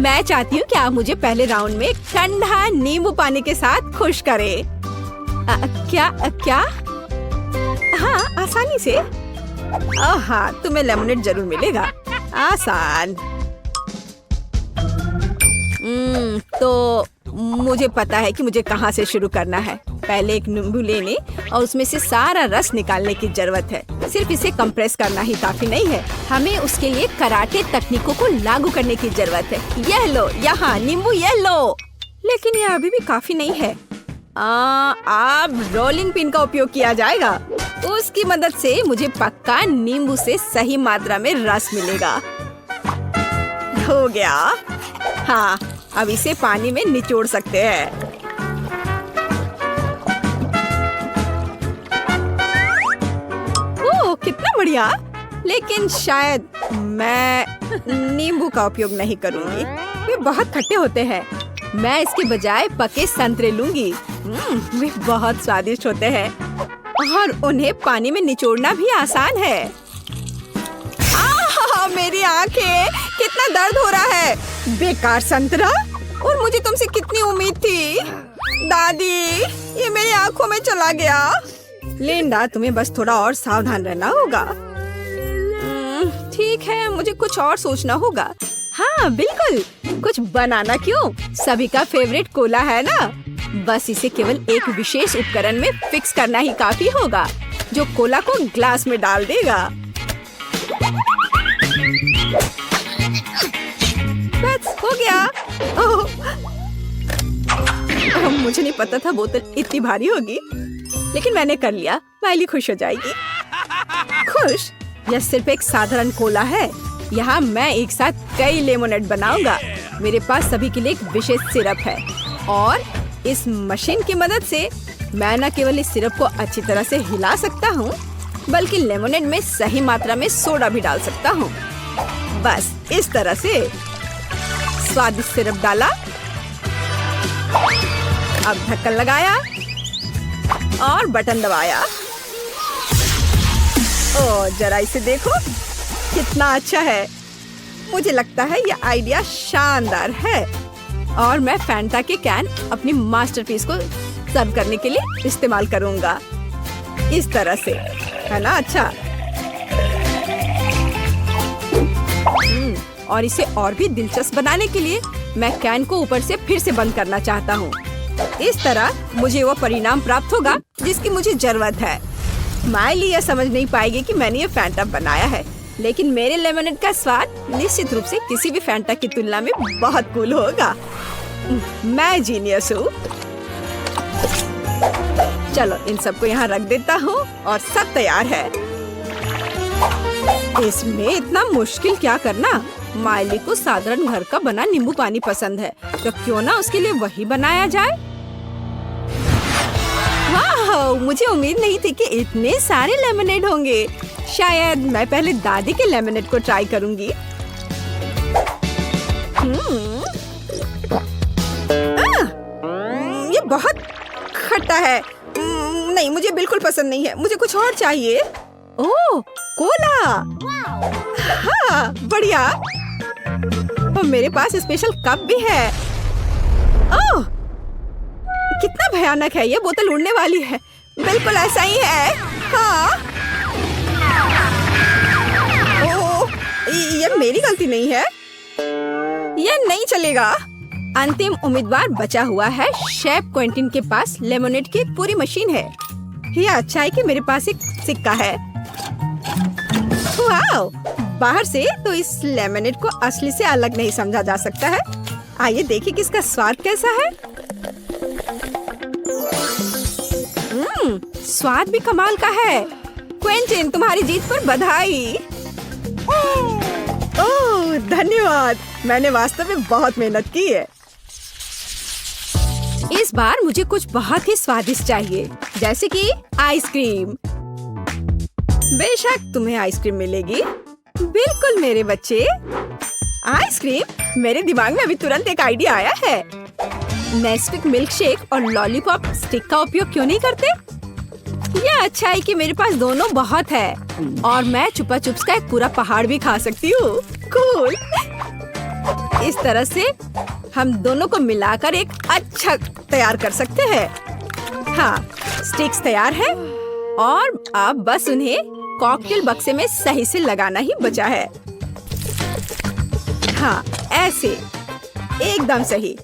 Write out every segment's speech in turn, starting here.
मैं चाहती हूँ कि आप मुझे पहले राउंड में ठंडा नींबू पानी के साथ खुश करें। क्या? हाँ, आसानी से। हाँ, तुम्हें लेमनेड जरूर मिलेगा। आसान। तो मुझे पता है कि मुझे कहाँ से शुरू करना है। पहले एक नींबू लेने और उसमें से सारा रस निकालने की जरूरत है। सिर्फ इसे कंप्रेस करना ही काफी नहीं है, हमें उसके लिए कराटे तकनीकों को लागू करने की जरूरत है। यह लो, यहाँ नींबू ये लो। लेकिन यह अभी भी काफी नहीं है। अब रोलिंग पिन का उपयोग किया जाएगा। उसकी मदद से मुझे पक्का नींबू से सही मात्रा में रस मिलेगा। हो गया। हाँ, अब इसे पानी में निचोड़ सकते हैं। ओह, कितना बढ़िया। लेकिन शायद मैं नींबू का उपयोग नहीं करूंगी, वे बहुत खट्टे होते हैं। मैं इसके बजाय पके संतरे लूंगी। वे बहुत स्वादिष्ट होते हैं और उन्हें पानी में निचोड़ना भी आसान है। मेरी आंखें, कितना दर्द हो रहा है। बेकार संतरा, और मुझे तुमसे कितनी उम्मीद थी। दादी, ये मेरी आंखों में चला गया। लिंडा, तुम्हें बस थोड़ा और सावधान रहना होगा। ठीक है, मुझे कुछ और सोचना होगा। हाँ बिल्कुल, कुछ बनाना क्यों, सभी का फेवरेट कोला है ना। बस इसे केवल एक विशेष उपकरण में फिक्स करना ही काफी होगा, जो कोला को ग्लास में डाल देगा। बस हो गया। मुझे नहीं पता था बोतल इतनी भारी होगी, लेकिन मैंने कर लिया। माइली खुश हो जाएगी। खुश? यह सिर्फ एक साधारण कोला है। यहाँ मैं एक साथ कई लेमोनेड बनाऊंगा। मेरे पास सभी के लिए एक विशेष सिरप है और इस मशीन की मदद से मैं न केवल इस सिरप को अच्छी तरह से हिला सकता हूँ, बल्कि लेमोनेड में सही मात्रा में सोडा भी डाल सकता हूँ। बस इस तरह से स्वादिष्ट सिरप डाला, अब ढक्कन लगाया और बटन दबाया। ओह, जरा इसे देखो, कितना अच्छा है। मुझे लगता है यह आइडिया शानदार है और मैं फैंटा के कैन अपनी मास्टरपीस को सर्व करने के लिए इस्तेमाल करूंगा। इस तरह से, है ना? अच्छा। और इसे और भी दिलचस्प बनाने के लिए मैं कैन को ऊपर से फिर से बंद करना चाहता हूँ। इस तरह मुझे वो परिणाम प्राप्त होगा जिसकी मुझे जरूरत है। माइली यह समझ नहीं पाएगी कि मैंने ये फैंटा बनाया है, लेकिन मेरे लेमनेड का स्वाद निश्चित रूप से किसी भी फैंटा की तुलना में बहुत कूल होगा। मैं जीनियस हूँ। चलो इन सबको यहाँ रख देता हूँ और सब तैयार है। इसमें इतना मुश्किल क्या करना। माइली को साधारण घर का बना नींबू पानी पसंद है, तो क्यों ना उसके लिए वही बनाया जाए। वाह, मुझे उम्मीद नहीं थी कि इतने सारे लेमनेड होंगे। शायद मैं पहले दादी के लेमनेड को ट्राई करूंगी। ये बहुत खट्टा है। नहीं, मुझे बिल्कुल पसंद नहीं है। मुझे कुछ और चाहिए। ओह, कोला। हाँ, बढ़िया। और मेरे पास स्पेशल कप भी है। ओह, कितना भयानक है। ये बोतल उड़ने वाली है। बिल्कुल ऐसा ही है। हाँ। ओह, ये मेरी गलती नहीं है। ये नहीं चलेगा। अंतिम उम्मीदवार बचा हुआ है। शेफ क्विंटन के पास लेमोनेड की एक पूरी मशीन है। ये अच्छा है कि मेरे पास एक सिक्का है। वाओ, बाहर से तो इस लेमनेड को असली से अलग नहीं समझा जा सकता है। आइए देखिए कि इसका स्वाद कैसा है। स्वाद भी कमाल का है। क्विंटन, तुम्हारी जीत पर बधाई। ओह, धन्यवाद। मैंने वास्तव में बहुत मेहनत की है। इस बार मुझे कुछ बहुत ही स्वादिष्ट चाहिए, जैसे कि आइसक्रीम। बेशक तुम्हें आइसक्रीम मिलेगी। बिल्कुल मेरे बच्चे। आइसक्रीम? मेरे दिमाग में अभी तुरंत एक आइडिया आया है। नेस्क्विक मिल्क शेक और लॉलीपॉप स्टिक का उपयोग क्यों नहीं करते? यह अच्छा है कि मेरे पास दोनों बहुत है और मैं चुपा चुप्स का एक पूरा पहाड़ भी खा सकती हूँ। कूल। इस तरह से हम दोनों को मिलाकर एक अच्छा तैयार कर सकते हैं। हाँ, स्टिक्स तैयार है और अब बस उन्हें कॉकटेल बक्से में सही से लगाना ही बचा है। हाँ, ऐसे एकदम सही।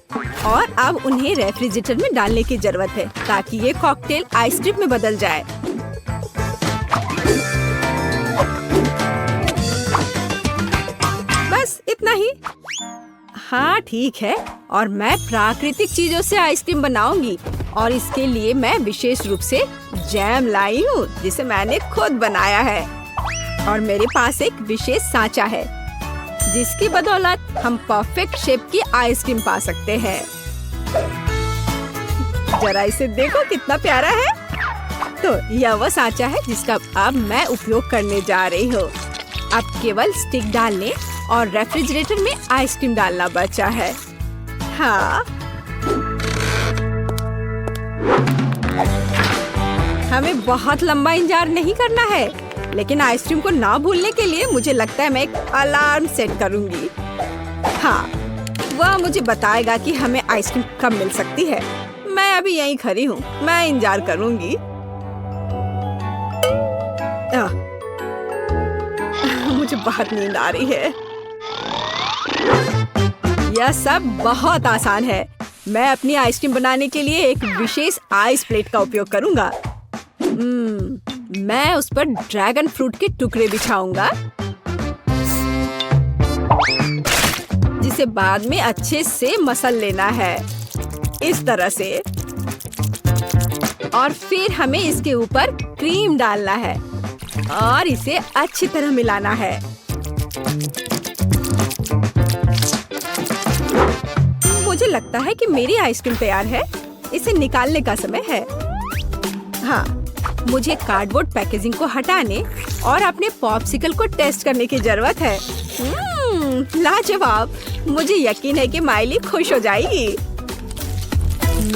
और अब उन्हें रेफ्रिजरेटर में डालने की जरूरत है ताकि ये कॉकटेल आइसक्रीम में बदल जाए। बस इतना ही। हाँ ठीक है, और मैं प्राकृतिक चीजों से आइसक्रीम बनाऊंगी और इसके लिए मैं विशेष रूप से जैम लाई हूँ जिसे मैंने खुद बनाया है। और मेरे पास एक विशेष सांचा है जिसकी बदौलत हम परफेक्ट शेप की आइसक्रीम पा सकते हैं। जरा इसे देखो कितना प्यारा है। तो यह वो सांचा है जिसका अब मैं उपयोग करने जा रही हूँ। अब केवल स्टिक डालने और रेफ्रिजरेटर में आइसक्रीम डालना बचा है। हाँ, हमें बहुत लंबा इंतजार नहीं करना है, लेकिन आइसक्रीम को ना भूलने के लिए मुझे लगता है मैं एक अलार्म सेट करूंगी। हाँ, वह मुझे बताएगा कि हमें आइसक्रीम कब मिल सकती है। मैं अभी यहीं खड़ी हूँ, मैं इंतजार करूंगी। मुझे बहुत नींद आ रही है। यह सब बहुत आसान है। मैं अपनी आइसक्रीम बनाने के लिए एक विशेष आइस प्लेट का उपयोग करूंगा। मैं उस पर ड्रैगन फ्रूट के टुकड़े बिछाऊंगा जिसे बाद में अच्छे से मसल लेना है, इस तरह से। और फिर हमें इसके ऊपर क्रीम डालना है और इसे अच्छी तरह मिलाना है। मुझे लगता है कि मेरी आइसक्रीम तैयार है। इसे निकालने का समय है। हाँ, मुझे कार्डबोर्ड पैकेजिंग को हटाने और अपने पॉप्सिकल को टेस्ट करने की जरूरत है। लाजवाब! मुझे यकीन है कि माइली खुश हो जाएगी।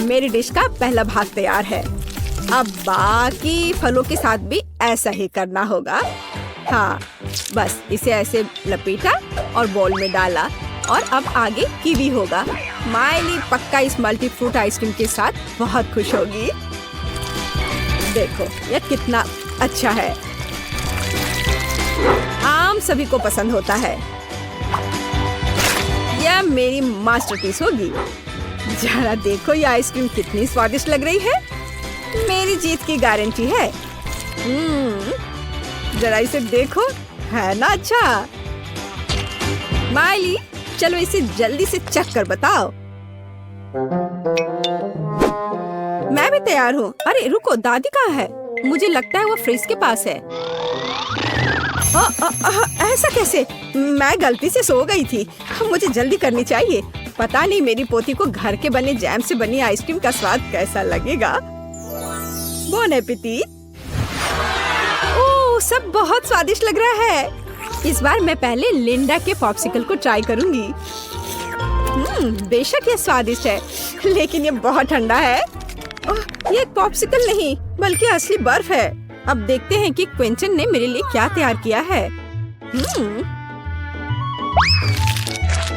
मेरी डिश का पहला भाग तैयार है। अब बाकी फलों के साथ भी ऐसा ही करना होगा। हाँ, बस इसे ऐसे लपेटा और बाउल में डाला और अब आगे कीवी होगा। माइली पक्का इस मल्टी फ्रूट आइसक्रीम के साथ बहुत खुश होगी। देखो यह कितना अच्छा है। आम सभी को पसंद होता है। यह मेरी मास्टरपीस होगी। जरा देखो ये आइसक्रीम कितनी स्वादिष्ट लग रही है। मेरी जीत की गारंटी है। जरा इसे देखो, है ना अच्छा। माइली, चलो इसे जल्दी से चख कर बताओ। मैं भी तैयार हूँ। अरे रुको, दादी कहाँ है? मुझे लगता है वो फ्रिज के पास है। ऐसा कैसे? मैं गलती से सो गई थी। मुझे जल्दी करनी चाहिए। पता नहीं मेरी पोती को घर के बने जैम से बनी आइसक्रीम का स्वाद कैसा लगेगा। Bone appétit. ओह, सब बहुत स्वादिष्ट लग रहा है। इस बार मैं पहले लिंडा के पॉप्सिकल को ट्राई करूंगी। बेशक ये स्वादिष्ट है, लेकिन ये बहुत ठंडा है। ये एक पॉप्सिकल नहीं बल्कि असली बर्फ है। अब देखते हैं कि क्विंटन ने मेरे लिए क्या तैयार किया है।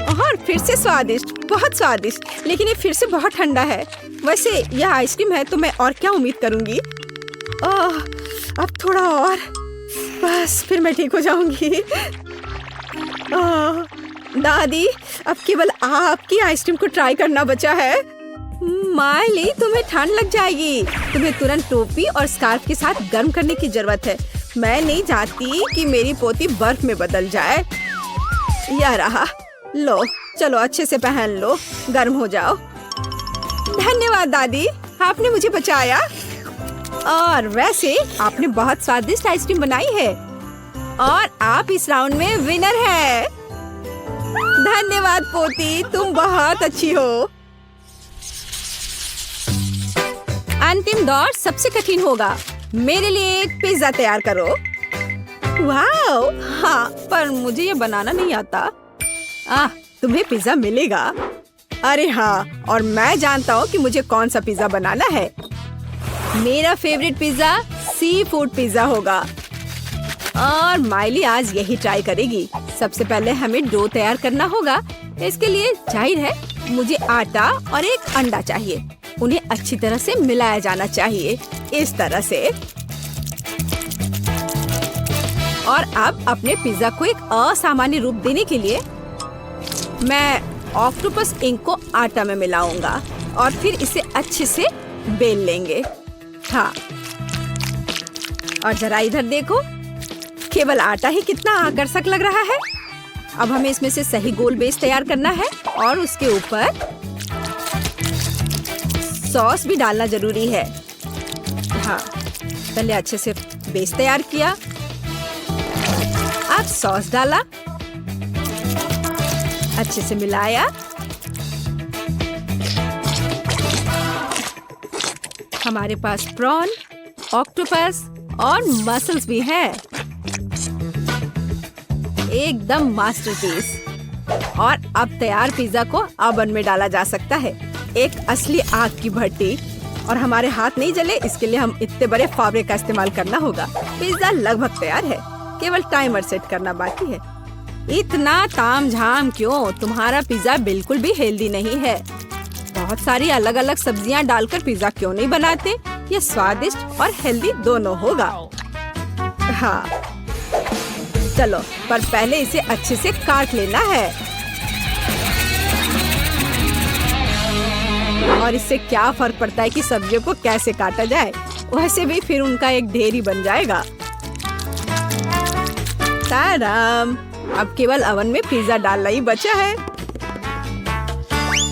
और फिर से स्वादिष्ट, बहुत स्वादिष्ट, लेकिन ये फिर से बहुत ठंडा है। वैसे यह आइसक्रीम है तो मैं और क्या उम्मीद करूंगी। अब थोड़ा और, बस फिर मैं ठीक हो जाऊंगी। दादी, अब केवल आपकी आइसक्रीम को ट्राई करना बचा है। माइली, तुम्हें ठंड लग जाएगी। तुम्हें तुरंत टोपी और स्कार्फ के साथ गर्म करने की जरूरत है। मैं नहीं चाहती कि मेरी पोती बर्फ में बदल जाए। यह रहा, लो, चलो अच्छे से पहन लो, गर्म हो जाओ। धन्यवाद दादी, आपने मुझे बचाया। और वैसे आपने बहुत स्वादिष्ट आइसक्रीम बनाई है और आप इस राउंड में विनर है। धन्यवाद पोती, तुम बहुत अच्छी हो। अंतिम दौर सबसे कठिन होगा। मेरे लिए एक पिज्जा तैयार करो। वाओ, हाँ, पर मुझे ये बनाना नहीं आता। तुम्हें पिज्जा मिलेगा। अरे हाँ, और मैं जानता हूँ कि मुझे कौन सा पिज्जा बनाना है। मेरा favourite pizza sea food pizza होगा और माइली आज यही ट्राई करेगी। सबसे पहले हमें डो तैयार करना होगा। इसके लिए जाहिर है मुझे आटा और एक अंडा चाहिए। उन्हें अच्छी तरह से मिलाया जाना चाहिए, इस तरह से। और अब अपने पिज्जा को एक असामान्य रूप देने के लिए मैं ऑक्टोपस इंक को आटा में मिलाऊंगा और फिर इसे अच्छे से बेल लेंगे। हाँ, और जरा इधर देखो, केवल आटा ही कितना आकर्षक लग रहा है। अब हमें इसमें से सही गोल बेस तैयार करना है और उसके ऊपर सॉस भी डालना जरूरी है। हाँ, पहले अच्छे से बेस तैयार किया, अब सॉस डाला, अच्छे से मिलाया। हमारे पास प्रॉन, ऑक्टोपस और मसल्स भी है। एकदम मास्टरपीस। और अब तैयार पिज्जा को ओवन में डाला जा सकता है, एक असली आग की भट्टी। और हमारे हाथ नहीं जले, इसके लिए हम इतने बड़े फावड़े का इस्तेमाल करना होगा। पिज्जा लगभग तैयार है, केवल टाइमर सेट करना बाकी है। इतना तामझाम क्यों? तुम्हारा पिज्जा बिल्कुल भी हेल्दी नहीं है। बहुत सारी अलग अलग सब्जियां डालकर पिज्जा क्यों नहीं बनाते? ये स्वादिष्ट और हेल्दी दोनों होगा। हाँ, चलो, पर पहले इसे अच्छे से काट लेना है। और इससे क्या फर्क पड़ता है कि सब्जियों को कैसे काटा जाए? वैसे भी फिर उनका एक ढेर ही बन जाएगा। ताराम, अब केवल ओवन में पिज्जा डालना ही बचा है।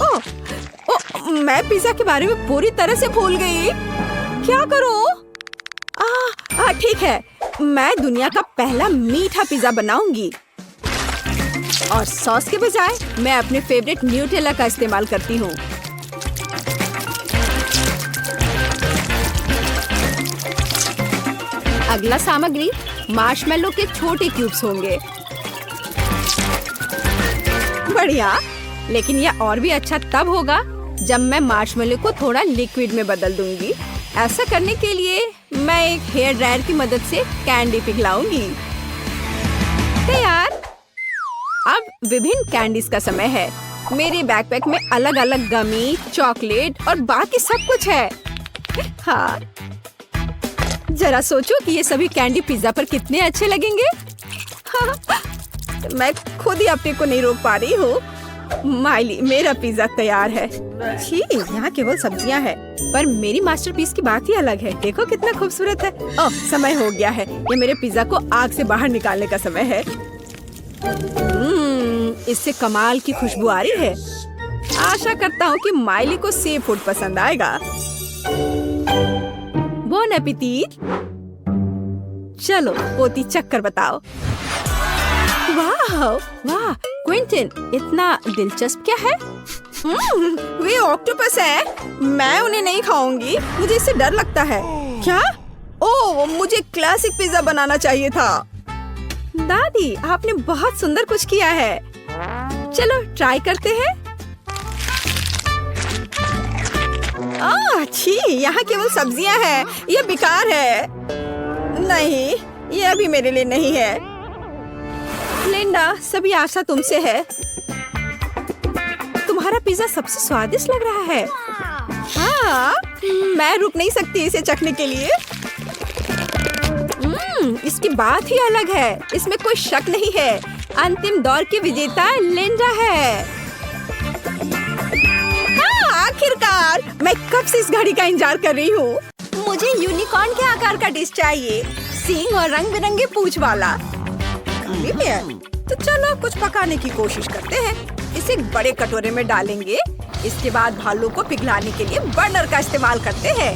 ओह, मैं पिज्जा के बारे में पूरी तरह से भूल गई। क्या करूं? ठीक है, मैं दुनिया का पहला मीठा पिज्जा बनाऊंगी। और सॉस के बजाय मैं अपने फेवरेट न्यूटेला का इस्तेमाल करती हूँ। अगला सामग्री मार्शमेलो के छोटे क्यूब्स होंगे। बढ़िया, लेकिन यह और भी अच्छा तब होगा जब मैं मार्शमेलो को थोड़ा लिक्विड में बदल दूंगी। ऐसा करने के लिए मैं एक हेयर ड्रायर की मदद से कैंडी पिघलाऊंगी। तैयार। अब विभिन्न कैंडीज का समय है। मेरे बैकपैक में अलग अलग गमी, चॉकलेट और बाकी सब कुछ है। हाँ, जरा सोचो कि ये सभी कैंडी पिज्जा पर कितने अच्छे लगेंगे। हाँ, मैं खुद ही अपने को नहीं रोक पा रही हूँ। माइली, मेरा पिज्जा तैयार है। छी, यहाँ केवल सब्जियाँ हैं, पर मेरी मास्टरपीस की बात ही अलग है। देखो कितना खूबसूरत है। ओह, समय हो गया है। ये मेरे पिज्जा को आग से बाहर निकालने का समय है। इससे कमाल की खुशबू आ रही है। आशा करता हूँ कि माइली को सी फूड पसंद आएगा। Bone appétit. चलो, पोती चक्कर बताओ। वाह वाह, क्विंटन, इतना दिलचस्प क्या है? वे ऑक्टोपस है। मैं उन्हें नहीं खाऊंगी, मुझे इससे डर लगता है। क्या? ओह, मुझे क्लासिक पिज्जा बनाना चाहिए था। दादी, आपने बहुत सुंदर कुछ किया है। चलो ट्राई करते हैं। छी, यहाँ केवल सब्जियाँ हैं। यह बेकार है। नहीं, यह भी मेरे लिए नहीं है। लिंडा, सभी आशा तुमसे है। तुम्हारा पिज्जा सबसे स्वादिष्ट लग रहा है। हाँ, मैं रुक नहीं सकती इसे चखने के लिए। इसकी बात ही अलग है, इसमें कोई शक नहीं है। अंतिम दौर की विजेता लिंडा है। हाँ, आखिरकार, मैं कब से इस घड़ी का इंतजार कर रही हूँ। मुझे यूनिकॉर्न के आकार का डिश चाहिए, सींग और रंग बिरंगे पूंछ वाला। तो चलो कुछ पकाने की कोशिश करते हैं। इसे बड़े कटोरे में डालेंगे। इसके बाद भालू को पिघलाने के लिए बर्नर का इस्तेमाल करते हैं।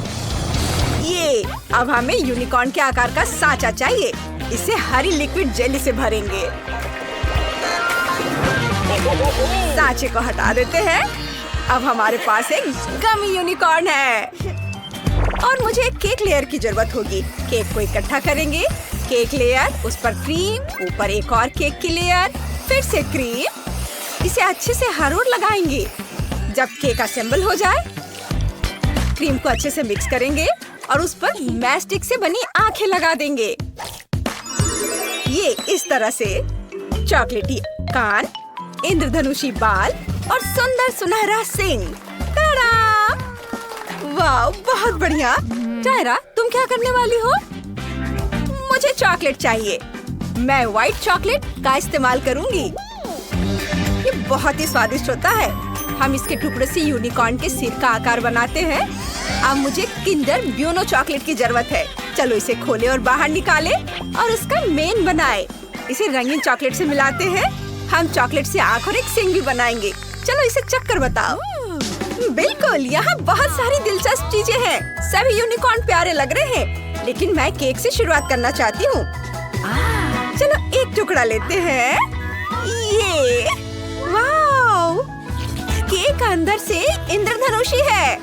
ये अब हमें यूनिकॉर्न के आकार का सांचा चाहिए। इसे हरी लिक्विड जेली से भरेंगे। सांचे को हटा देते हैं। अब हमारे पास एक गमी यूनिकॉर्न है। और मुझे एक केक लेयर की जरूरत होगी। केक को इकट्ठा करेंगे। केक लेयर, उस पर क्रीम, ऊपर एक और केक की लेयर, फिर से क्रीम। इसे अच्छे से हर ओर लगाएंगे। जब केक असेंबल हो जाए, क्रीम को अच्छे से मिक्स करेंगे और उस पर मैस्टिक से बनी आंखें लगा देंगे। ये इस तरह से चॉकलेटी कान, इंद्रधनुषी बाल और सुंदर सुनहरा सिंह। ताड़ा! वाह, बहुत बढ़िया। टायरा, तुम क्या करने वाली हो? मुझे चॉकलेट चाहिए। मैं व्हाइट चॉकलेट का इस्तेमाल करूंगी। ये बहुत ही स्वादिष्ट होता है। हम इसके टुकड़े से यूनिकॉर्न के सिर का आकार बनाते हैं। अब मुझे किंडर ब्यूनो चॉकलेट की जरूरत है। चलो इसे खोले और बाहर निकाले और उसका मेन बनाए। इसे रंगीन चॉकलेट से मिलाते हैं। हम चॉकलेट से आँख और एक सिंह भी बनाएंगे। चलो इसे चख कर बताओ। बिल्कुल, यहाँ बहुत सारी दिलचस्प चीजें हैं। सभी यूनिकॉर्न प्यारे लग रहे हैं, लेकिन मैं केक से शुरुआत करना चाहती हूँ। चलो एक टुकड़ा लेते हैं। ये वाव! केक अंदर से इंद्रधनुषी है।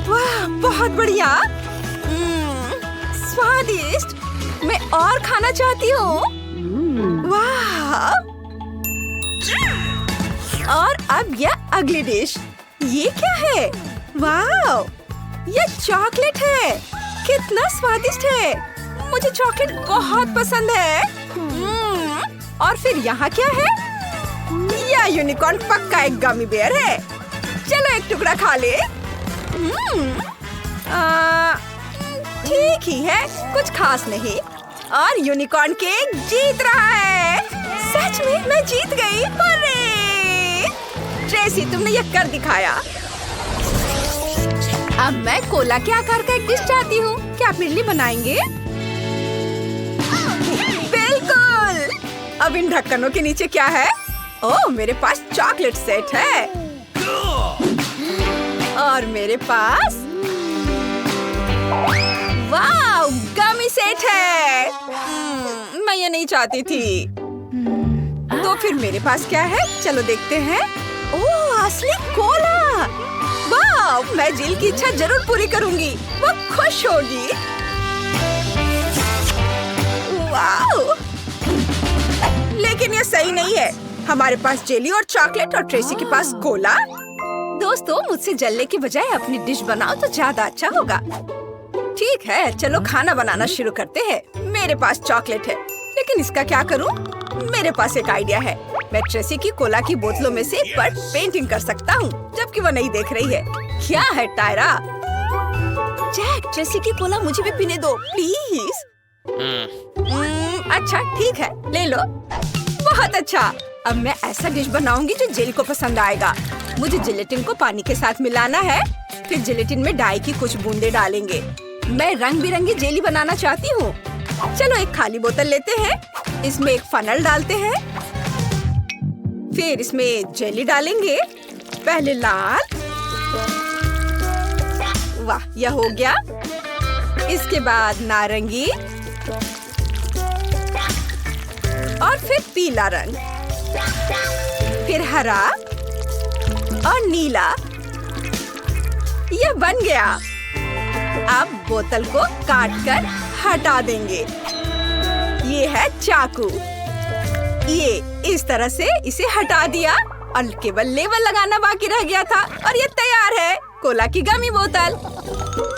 वाह, बहुत बढ़िया। स्वादिष्ट। मैं और खाना चाहती हूँ। वाह! और अब यह अगली डिश। ये क्या है? वाह! यह चॉकलेट है। कितना स्वादिष्ट है। मुझे चॉकलेट बहुत पसंद है। और फिर यहाँ क्या है? यह यूनिकॉर्न पक्का एक गमी बेयर है। चलो एक टुकड़ा खा ले। ठीक ही है, कुछ खास नहीं। और यूनिकॉर्न केक जीत रहा है। सच में मैं जीत गई। अरे ट्रेसी, तुमने यह कर दिखाया। अब मैं कोला के आकार का एक डिश चाहती हूँ। क्या आप मेरे लिए बनाएंगे? बिल्कुल। अब इन ढक्कनों के नीचे क्या है? ओह, मेरे पास चॉकलेट सेट है। और मेरे पास वाह, गमी सेट है। मैं ये नहीं चाहती थी। तो फिर मेरे पास क्या है? चलो देखते हैं। ओह, असली कोला। वाह, मैं जिल की इच्छा जरूर पूरी करूंगी। वो खुश होगी। वाह! लेकिन ये सही नहीं है। हमारे पास जेली और चॉकलेट और ट्रेसी के पास कोला। दोस्तों, मुझसे जलने की बजाय अपनी डिश बनाओ तो ज्यादा अच्छा होगा। ठीक है, चलो खाना बनाना शुरू करते हैं। मेरे पास चॉकलेट है, लेकिन इसका क्या करूं? मेरे पास एक आइडिया है। मैं ट्रेसी की कोला की बोतलों में से बर्ड पेंटिंग कर सकता हूँ, जबकि वो नहीं देख रही है। क्या है टायरा? जैक, ट्रेसी की कोला मुझे भी पीने दो, प्लीज। अच्छा ठीक है, ले लो। बहुत अच्छा। अब मैं ऐसा डिश बनाऊंगी जो जेली को पसंद आएगा। मुझे जिलेटिन को पानी के साथ मिलाना है। फिर जिलेटिन में डाई की कुछ बूंदे डालेंगे। मैं रंग बिरंगी जेली बनाना चाहती हूँ। चलो एक खाली बोतल लेते हैं। इसमें एक फनल डालते हैं। फिर इसमें जेली डालेंगे। पहले लाल। वाह, यह हो गया। इसके बाद नारंगी और फिर पीला रंग, फिर हरा और नीला। यह बन गया। अब बोतल को काटकर हटा देंगे। ये है चाकू। ये इस तरह से इसे हटा दिया और केवल लेबल लगाना बाकी रह गया था और ये तैयार है। कोला की गमी बोतल।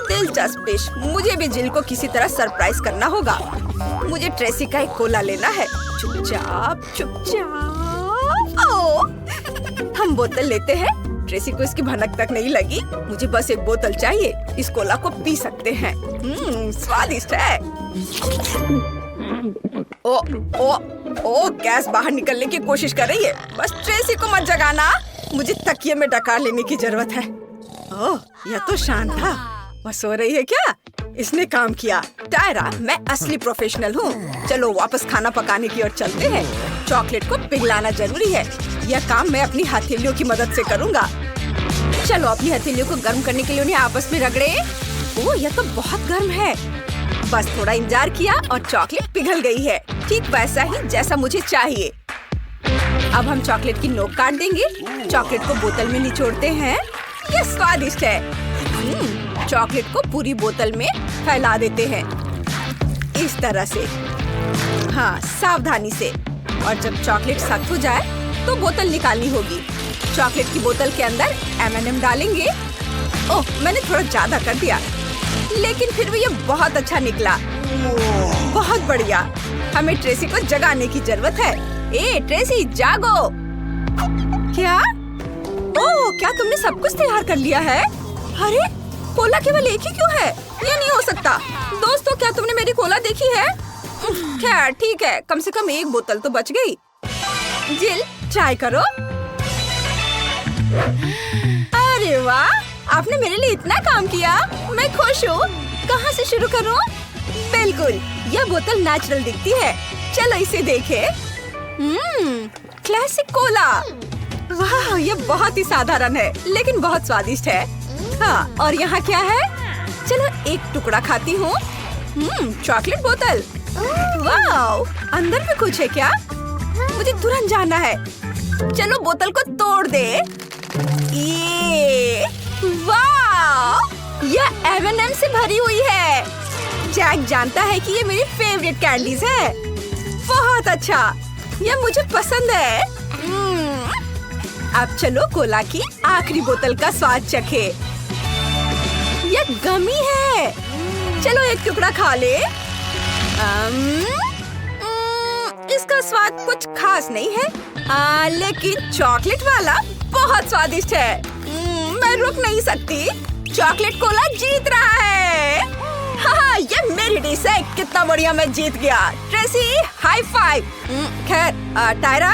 दिलचस्प डिश। मुझे भी जिल को किसी तरह सरप्राइज करना होगा। मुझे ट्रेसी का एक कोला लेना है। चुपचाप चुपचाप। ओ, हम बोतल लेते हैं। ट्रेसी को इसकी भनक तक नहीं लगी। मुझे बस एक बोतल चाहिए। इस कोला को पी सकते हैं। स्वादिष्ट है। ओ ओ ओ, गैस बाहर निकलने की कोशिश कर रही है। बस ट्रेसी को मत जगाना। मुझे तकिए में डकार लेने की जरूरत है। ओह, यह तो शांत था। वह सो रही है क्या? इसने काम किया। टायरा, मैं असली प्रोफेशनल हूँ। चलो वापस खाना पकाने की ओर चलते हैं। चॉकलेट को पिघलाना जरूरी है। यह काम मैं अपनी हथेलियों की मदद से करूँगा। चलो अपनी हथेलियों को गर्म करने के लिए उन्हें आपस में रगड़े। ओह, यह तो बहुत गर्म है। बस थोड़ा इंतजार किया और चॉकलेट पिघल गई है। ठीक वैसा ही जैसा मुझे चाहिए। अब हम चॉकलेट की नोक काट देंगे। चॉकलेट को बोतल में निचोड़ते हैं। यह स्वादिष्ट है। चॉकलेट को पूरी बोतल में फैला देते हैं। इस तरह से। हाँ, सावधानी से। और जब चॉकलेट सख्त हो जाए तो बोतल निकालनी होगी। चॉकलेट की बोतल के अंदर M&M डालेंगे। ओह, मैंने थोड़ा ज्यादा कर दिया, लेकिन फिर भी ये बहुत अच्छा निकला। बहुत बढ़िया। हमें ट्रेसी को जगाने की जरूरत है। ए ट्रेसी, जागो। क्या तुमने सब कुछ तैयार कर लिया है? अरे कोला केवल एक ही क्यों है? ये नहीं हो सकता। दोस्तों, क्या तुमने मेरी कोला देखी है? खैर ठीक है, कम से कम एक बोतल तो बच गई। जिल, ट्राई करो। अरे वाह, आपने मेरे लिए इतना काम किया। मैं खुश हूँ। कहाँ से शुरू करूँ? बिल्कुल, यह बोतल नेचुरल दिखती है। चलो इसे देखें। Classic Cola. वाह, ये बहुत ही साधारण है लेकिन बहुत स्वादिष्ट है। हाँ, और यहाँ क्या है? चलो एक टुकड़ा खाती हूँ। चॉकलेट बोतल। वाह, अंदर भी कुछ है क्या? मुझे तुरंत जानना है। चलो बोतल को तोड़ दे। ये वाह, यह M&M से भरी हुई है। जैक जानता है कि ये मेरी फेवरेट कैंडीज है। बहुत अच्छा, यह मुझे पसंद है। अब चलो कोला की आखिरी बोतल का स्वाद चखे। यह गमी है। चलो एक टुकड़ा खा ले। इसका स्वाद कुछ खास नहीं है, लेकिन चॉकलेट वाला बहुत स्वादिष्ट है। मैं रुक नहीं सकती। चॉकलेट कोला जीत रहा है। हाँ, ये मेरी डिश है। कितना बढ़िया, मैं जीत गया। Tracy, high five. खैर टायरा,